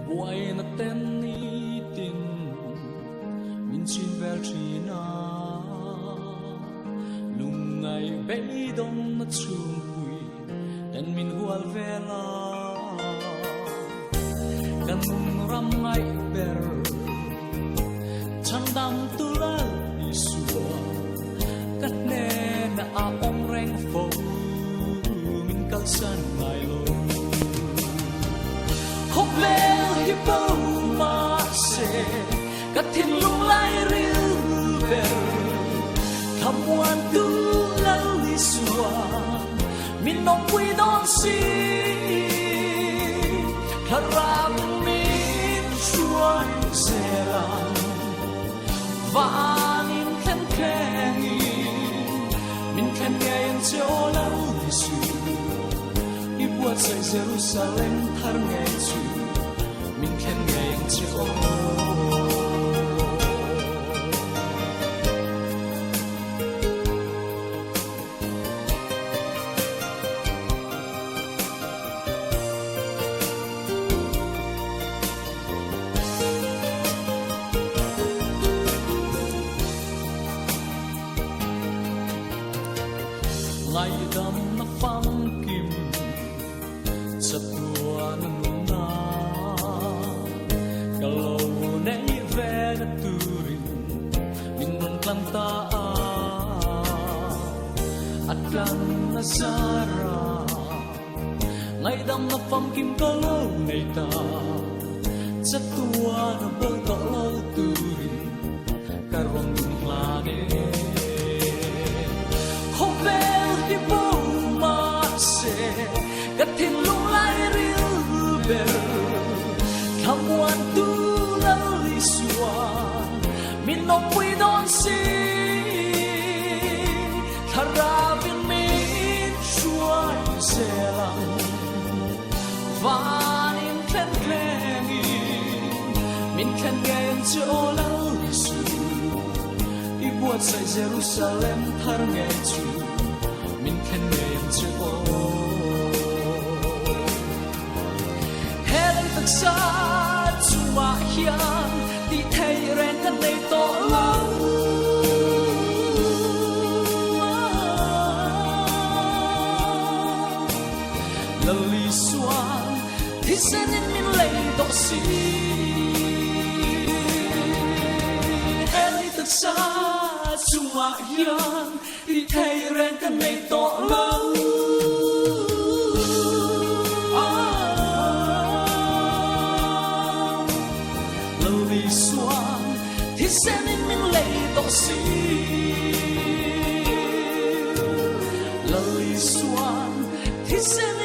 buai na ten ni tin min chin vel thina lung ngai bei dom na chum pui ten min hual vela kan ram ngai ber chan dam tu la isua kat ne na a ong reng fo min kal san ngai lo khóc leo hi bao ma se kat thiên lung lai riu ver tham quan tu la isua min nong quy don si karam min chuan se lang vanin khen khengi min khen nghe en cho la isua i buat sai Jerusalem thar nghe chu min khen nghe en cho lai dam na pham kim sa tua na na kalau nei ve na turin min non kanta atlan na sara lai dam na pham kim kalau nei ta sa tua na bol kalau turin karong lane kat thiên lung lai riu ber tham quan tu la isua min nong pui don si karavin min chuai se lang vanin khen khengi min khen gen cho la isu i buat sai Jerusalem thar nghe chu min khen gen cho sa chua hian ti thei ren kan nei to lo lali suan thi sen in min lei to si heli tak sa chua hian ti thei ren kan nei to lo thì sẽ nên mình lấy tỏ si lời xoan thì sẽ